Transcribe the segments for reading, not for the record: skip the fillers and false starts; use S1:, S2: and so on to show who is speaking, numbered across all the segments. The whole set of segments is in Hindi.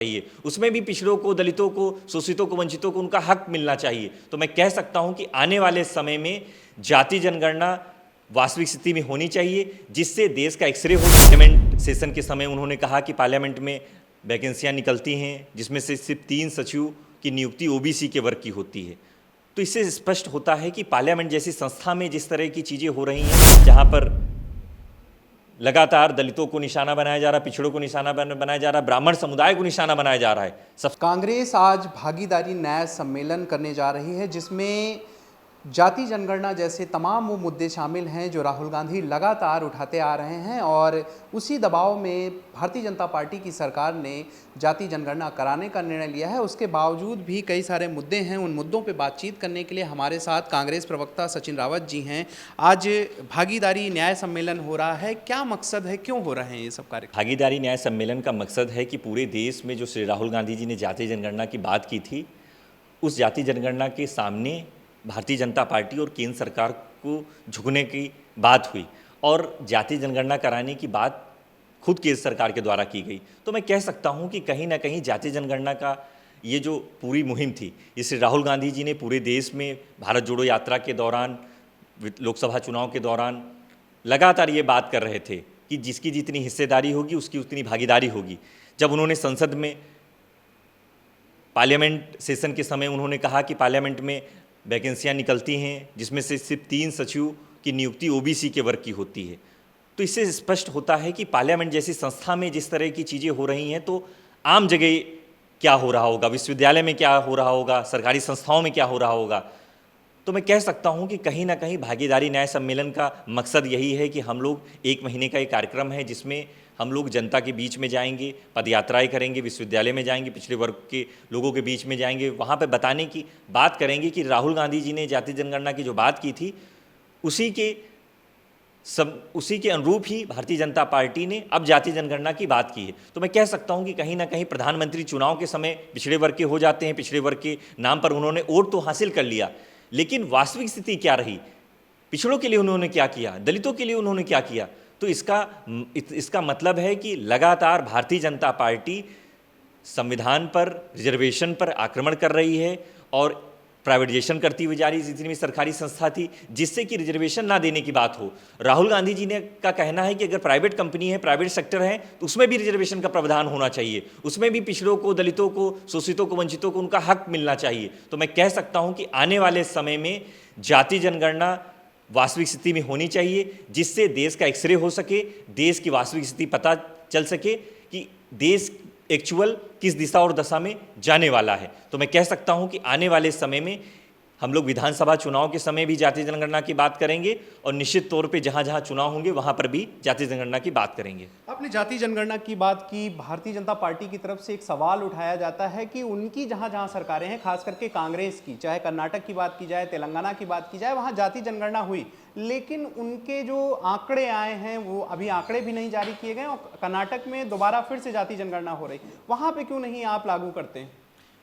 S1: चाहिए, उसमें भी पिछड़ों को, दलितों को, शोषितों को, वंचितों को उनका हक मिलना चाहिए। तो मैं कह सकता हूं कि आने वाले समय में जाति जनगणना वास्तविक स्थिति में होनी चाहिए, जिससे देश का एक्सरे हो। पार्लियामेंट सेशन के समय उन्होंने कहा कि पार्लियामेंट में वैकेंसियां निकलती हैं, जिसमें से सिर्फ 3 सचिव की नियुक्ति ओबीसी के वर्ग की होती है। तो इससे स्पष्ट होता है कि पार्लियामेंट जैसी संस्था में जिस तरह की चीज़ें हो रही हैं, जहाँ पर लगातार दलितों को निशाना बनाया जा रहा है, पिछड़ों को निशाना बनाया जा रहा है, ब्राह्मण समुदाय को निशाना बनाया जा रहा है।
S2: कांग्रेस आज भागीदारी न्याय सम्मेलन करने जा रही है, जिसमें जाति जनगणना जैसे तमाम वो मुद्दे शामिल हैं जो राहुल गांधी लगातार उठाते आ रहे हैं। और उसी दबाव में भारतीय जनता पार्टी की सरकार ने जाति जनगणना कराने का निर्णय लिया है। उसके बावजूद भी कई सारे मुद्दे हैं। उन मुद्दों पे बातचीत करने के लिए हमारे साथ कांग्रेस प्रवक्ता सचिन रावत जी हैं। आज भागीदारी न्याय सम्मेलन हो रहा है, क्या मकसद है, क्यों हो रहे हैं ये सब कार्यक्रम?
S1: भागीदारी न्याय सम्मेलन का मकसद है कि पूरे देश में जो श्री राहुल गांधी जी ने जाति जनगणना की बात की थी, उस जाति जनगणना के सामने भारतीय जनता पार्टी और केंद्र सरकार को झुकने की बात हुई और जाति जनगणना कराने की बात खुद केंद्र सरकार के द्वारा की गई। तो मैं कह सकता हूं कि कहीं ना कहीं जाति जनगणना का ये जो पूरी मुहिम थी, इसे राहुल गांधी जी ने पूरे देश में भारत जोड़ो यात्रा के दौरान, लोकसभा चुनाव के दौरान लगातार ये बात कर रहे थे कि जिसकी जितनी हिस्सेदारी होगी उसकी उतनी भागीदारी होगी। जब उन्होंने संसद में पार्लियामेंट सेशन के समय उन्होंने कहा कि पार्लियामेंट में वैकेंसियां निकलती हैं, जिसमें से सिर्फ 3 सचिव की नियुक्ति ओबीसी के वर्ग की होती है। तो इससे स्पष्ट होता है कि पार्लियामेंट जैसी संस्था में जिस तरह की चीज़ें हो रही हैं, तो आम जगह क्या हो रहा होगा, विश्वविद्यालय में क्या हो रहा होगा, सरकारी संस्थाओं में क्या हो रहा होगा। तो मैं कह सकता हूं कि कहीं ना कहीं भागीदारी न्याय सम्मेलन का मकसद यही है कि हम लोग 1 महीने का एक कार्यक्रम है, जिसमें हम लोग जनता के बीच में जाएंगे, पदयात्राएं करेंगे, विश्वविद्यालय में जाएंगे, पिछड़े वर्ग के लोगों के बीच में जाएंगे, वहाँ पे बताने की बात करेंगे कि राहुल गांधी जी ने जाति जनगणना की जो बात की थी, उसी के अनुरूप ही भारतीय जनता पार्टी ने अब जाति जनगणना की बात की है। तो मैं कह सकता हूं कि कहीं ना कहीं प्रधानमंत्री चुनाव के समय पिछड़े वर्ग के हो जाते हैं, पिछड़े वर्ग के नाम पर उन्होंने वोट तो हासिल कर लिया, लेकिन वास्तविक स्थिति क्या रही, पिछड़ों के लिए उन्होंने क्या किया, दलितों के लिए उन्होंने क्या किया। तो इसका मतलब है कि लगातार भारतीय जनता पार्टी संविधान पर, रिजर्वेशन पर आक्रमण कर रही है और प्राइवेटाइजेशन करती हुई जा रही है। जितनी भी सरकारी संस्था थी, जिससे कि रिजर्वेशन ना देने की बात हो। राहुल गांधी जी ने का कहना है कि अगर प्राइवेट कंपनी है, प्राइवेट सेक्टर है, तो उसमें भी रिजर्वेशन का प्रावधान होना चाहिए, उसमें भी पिछड़ों को, दलितों को, शोषितों को, वंचितों को उनका हक मिलना चाहिए। तो मैं कह सकता हूं कि आने वाले समय में जाति जनगणना वास्तविक स्थिति में होनी चाहिए, जिससे देश का एक्सरे हो सके, देश की वास्तविक स्थिति पता चल सके कि देश एक्चुअल किस दिशा और दशा में जाने वाला है। तो मैं कह सकता हूं कि आने वाले समय में हम लोग विधानसभा चुनाव के समय भी जाति जनगणना की बात करेंगे और निश्चित तौर पे जहां जहां चुनाव होंगे वहां पर भी जाति जनगणना की बात करेंगे।
S2: आपने जाति जनगणना की बात की। भारतीय जनता पार्टी की तरफ से एक सवाल उठाया जाता है कि उनकी जहां जहां सरकारें हैं, खास करके कांग्रेस की, चाहे कर्नाटक की बात की जाए, तेलंगाना की बात की जाए, वहां जाति जनगणना हुई, लेकिन उनके जो आंकड़े आए हैं वो अभी आंकड़े भी नहीं जारी किए गए और कर्नाटक में दोबारा फिर से जाति जनगणना हो रही, वहां पे क्यों नहीं आप लागू करते हैं?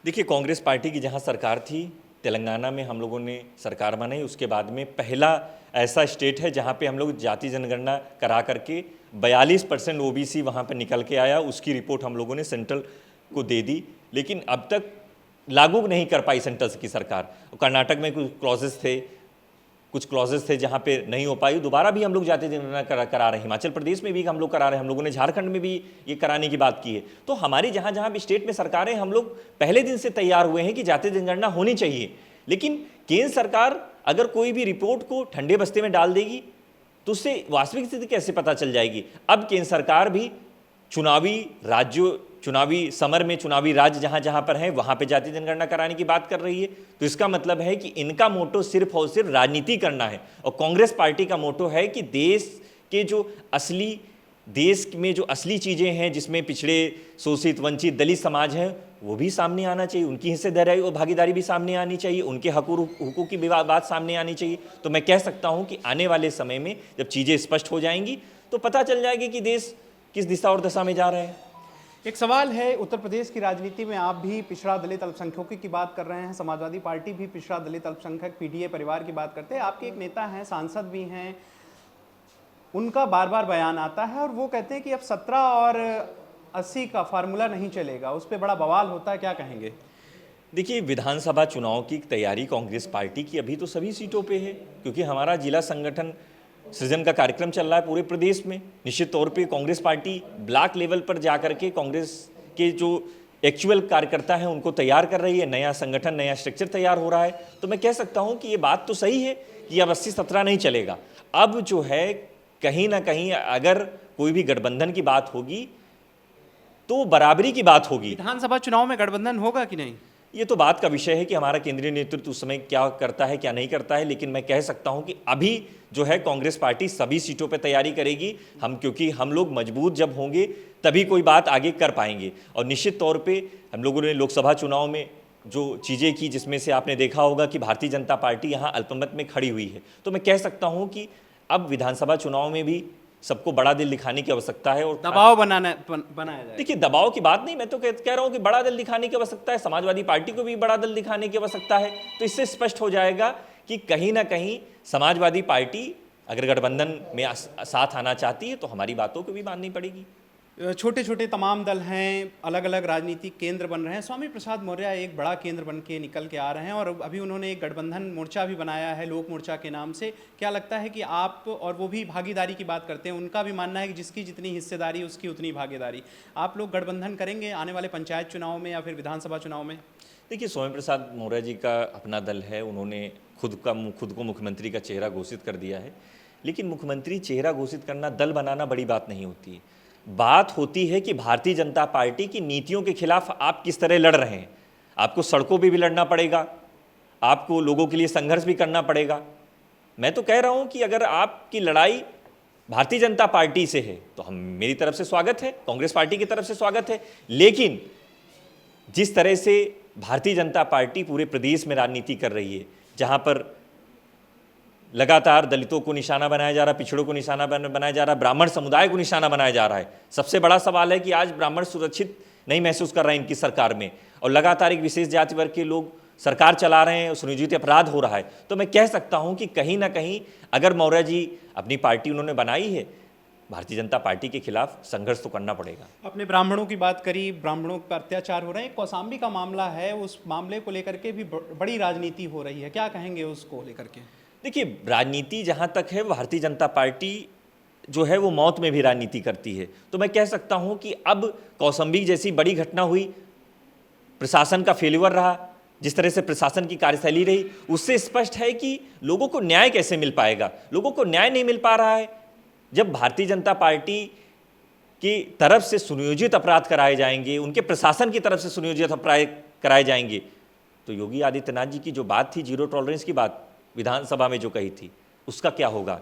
S1: देखिए, कांग्रेस पार्टी की जहां सरकार थी, तेलंगाना में हम लोगों ने सरकार बनाई, उसके बाद में पहला ऐसा स्टेट है जहां पे हम लोग जाति जनगणना करा करके 42% ओबीसी वहां पे निकल के आया। उसकी रिपोर्ट हम लोगों ने सेंट्रल को दे दी, लेकिन अब तक लागू नहीं कर पाई सेंट्रल की सरकार। कर्नाटक में कुछ क्लॉजेस थे जहां पे नहीं हो पाई। दोबारा भी हम लोग जाति जनगणना करा रहे हैं। हिमाचल प्रदेश में भी हम लोग करा रहे हैं, हम लोगों ने झारखंड में भी ये कराने की बात की है। तो हमारी जहां जहां भी स्टेट में सरकारें, हम लोग पहले दिन से तैयार हुए हैं कि जाति जनगणना होनी चाहिए, लेकिन केंद्र सरकार अगर कोई भी रिपोर्ट को ठंडे बस्ते में डाल देगी तो उससे वास्तविक स्थिति कैसे पता चल जाएगी। अब केंद्र सरकार भी चुनावी समर में चुनावी राज्य जहां जहां पर हैं वहां पे जाति जनगणना कराने की बात कर रही है। तो इसका मतलब है कि इनका मोटो सिर्फ और सिर्फ राजनीति करना है, और कांग्रेस पार्टी का मोटो है कि देश में जो असली चीजें हैं, जिसमें पिछड़े, शोषित, वंचित, दलित समाज है, वो भी सामने आना चाहिए, उनकी हिस्सेदारी और भागीदारी भी सामने आनी चाहिए, उनके हकूक की बात सामने आनी चाहिए। तो मैं कह सकता हूं कि आने वाले समय में जब चीजें स्पष्ट हो जाएंगी तो पता चल जाएगी कि देश किस दिशा और दशा में जा रहे हैं।
S2: एक सवाल है, उत्तर प्रदेश की राजनीति में आप भी पिछड़ा दलित अल्पसंख्यकों की बात कर रहे हैं, समाजवादी पार्टी भी पिछड़ा दलित अल्पसंख्यक पीडीए परिवार की बात करते हैं। आपके एक नेता हैं, सांसद भी हैं, उनका बार बार बयान आता है और वो कहते हैं कि अब 17 और 80 का फार्मूला नहीं चलेगा, उस पर बड़ा बवाल होता है, क्या कहेंगे?
S1: देखिए, विधानसभा चुनाव की तैयारी कांग्रेस पार्टी की अभी तो सभी सीटों पे है, क्योंकि हमारा जिला संगठन सृजन का कार्यक्रम चल रहा है पूरे प्रदेश में। निश्चित तौर पे कांग्रेस पार्टी ब्लॉक लेवल पर जाकर के कांग्रेस के जो एक्चुअल कार्यकर्ता हैं उनको तैयार कर रही है, नया संगठन, नया स्ट्रक्चर तैयार हो रहा है। तो मैं कह सकता हूं कि ये बात तो सही है कि अब 80-17 नहीं चलेगा। अब जो है कहीं ना कहीं अगर कोई भी गठबंधन की बात होगी तो बराबरी की बात होगी।
S2: विधानसभा चुनाव में गठबंधन होगा कि नहीं,
S1: ये तो बात का विषय है कि हमारा केंद्रीय नेतृत्व उस समय क्या करता है क्या नहीं करता है, लेकिन मैं कह सकता हूं कि अभी जो है कांग्रेस पार्टी सभी सीटों पर तैयारी करेगी। क्योंकि हम लोग मजबूत जब होंगे तभी कोई बात आगे कर पाएंगे। और निश्चित तौर पे हम लोगों ने लोकसभा चुनाव में जो चीज़ें की, जिसमें से आपने देखा होगा कि भारतीय जनता पार्टी यहाँ अल्पमत में खड़ी हुई है, तो मैं कह सकता हूँ कि अब विधानसभा चुनाव में भी सबको बड़ा दिल दिखाने की आवश्यकता है और
S2: दबाव बनाया जाए।
S1: देखिए, दबाव की बात नहीं, मैं तो कह रहा हूं कि बड़ा दिल दिखाने की आवश्यकता है। समाजवादी पार्टी को भी बड़ा दिल दिखाने की आवश्यकता है। तो इससे स्पष्ट हो जाएगा कि कहीं ना कहीं समाजवादी पार्टी अगर गठबंधन में साथ आना चाहती है तो हमारी बातों को भी माननी पड़ेगी।
S2: छोटे छोटे तमाम दल हैं, अलग अलग राजनीतिक केंद्र बन रहे हैं। स्वामी प्रसाद मौर्य एक बड़ा केंद्र बन के निकल के आ रहे हैं और अभी उन्होंने एक गठबंधन मोर्चा भी बनाया है, लोक मोर्चा के नाम से। क्या लगता है कि आप, और वो भी भागीदारी की बात करते हैं, उनका भी मानना है कि जिसकी जितनी हिस्सेदारी उसकी उतनी भागीदारी, आप लोग गठबंधन करेंगे आने वाले पंचायत चुनाव में या फिर विधानसभा चुनाव में?
S1: देखिए, स्वामी प्रसाद मौर्य जी का अपना दल है, उन्होंने खुद को मुख्यमंत्री का चेहरा घोषित कर दिया है। लेकिन मुख्यमंत्री चेहरा घोषित करना, दल बनाना बड़ी बात नहीं होती है। बात होती है कि भारतीय जनता पार्टी की नीतियों के खिलाफ आप किस तरह लड़ रहे हैं। आपको सड़कों पे भी लड़ना पड़ेगा, आपको लोगों के लिए संघर्ष भी करना पड़ेगा। मैं तो कह रहा हूं कि अगर आपकी लड़ाई भारतीय जनता पार्टी से है तो मेरी तरफ से स्वागत है, कांग्रेस पार्टी की तरफ से स्वागत है। लेकिन जिस तरह से भारतीय जनता पार्टी पूरे प्रदेश में राजनीति कर रही है, जहां पर लगातार दलितों को निशाना बनाया जा रहा है, पिछड़ों को निशाना बनाया जा रहा है, ब्राह्मण समुदाय को निशाना बनाया जा रहा है। सबसे बड़ा सवाल है कि आज ब्राह्मण सुरक्षित नहीं महसूस कर रहे हैं इनकी सरकार में, और लगातार एक विशेष जाति वर्ग के लोग सरकार चला रहे हैं, सुनियोजित अपराध हो रहा है। तो मैं कह सकता हूं कि कहीं ना कहीं अगर मौर्य जी अपनी पार्टी उन्होंने बनाई है, भारतीय जनता पार्टी के खिलाफ संघर्ष तो करना पड़ेगा।
S2: अपने ब्राह्मणों की बात करी, ब्राह्मणों पर अत्याचार हो रहे हैं, कौशाम्बी का मामला है, उस मामले को लेकर के भी बड़ी राजनीति हो रही है, क्या कहेंगे उसको लेकर के?
S1: देखिए, राजनीति जहाँ तक है, भारतीय जनता पार्टी जो है वो मौत में भी राजनीति करती है। तो मैं कह सकता हूँ कि अब कौशाम्बी जैसी बड़ी घटना हुई, प्रशासन का फेल्यूर रहा, जिस तरह से प्रशासन की कार्यशैली रही, उससे स्पष्ट है कि लोगों को न्याय कैसे मिल पाएगा। लोगों को न्याय नहीं मिल पा रहा है। जब भारतीय जनता पार्टी की तरफ से सुनियोजित अपराध कराए जाएंगे, उनके प्रशासन की तरफ से सुनियोजित अपराध कराए जाएंगे, तो योगी आदित्यनाथ जी की जो बात थी, जीरो टॉलरेंस की बात विधानसभा में जो कही थी, उसका क्या होगा?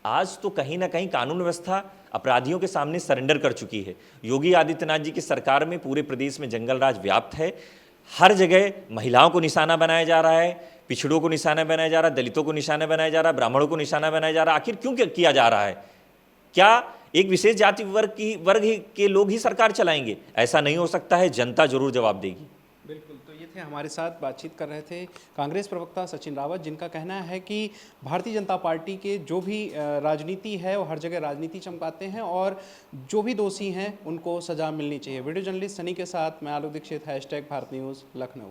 S1: आज तो कहीं ना कहीं कानून व्यवस्था अपराधियों के सामने सरेंडर कर चुकी है। योगी आदित्यनाथ जी की सरकार में पूरे प्रदेश में जंगल राज व्याप्त है। हर जगह महिलाओं को निशाना बनाया जा रहा है, पिछड़ों को निशाना बनाया जा रहा है, दलितों को निशाना बनाया जा रहा है, ब्राह्मणों को निशाना बनाया जा रहा है। आखिर क्यों किया जा रहा है? क्या एक विशेष जाति वर्ग के लोग ही सरकार चलाएंगे? ऐसा नहीं हो सकता है, जनता जरूर जवाब देगी।
S2: बिल्कुल। तो ये थे हमारे साथ बातचीत कर रहे थे कांग्रेस प्रवक्ता सचिन रावत, जिनका कहना है कि भारतीय जनता पार्टी के जो भी राजनीति है वो हर जगह राजनीति चमकाते हैं और जो भी दोषी हैं उनको सजा मिलनी चाहिए। वीडियो जर्नलिस्ट सनी के साथ मैं आलोक दीक्षित, #भारत न्यूज़ लखनऊ।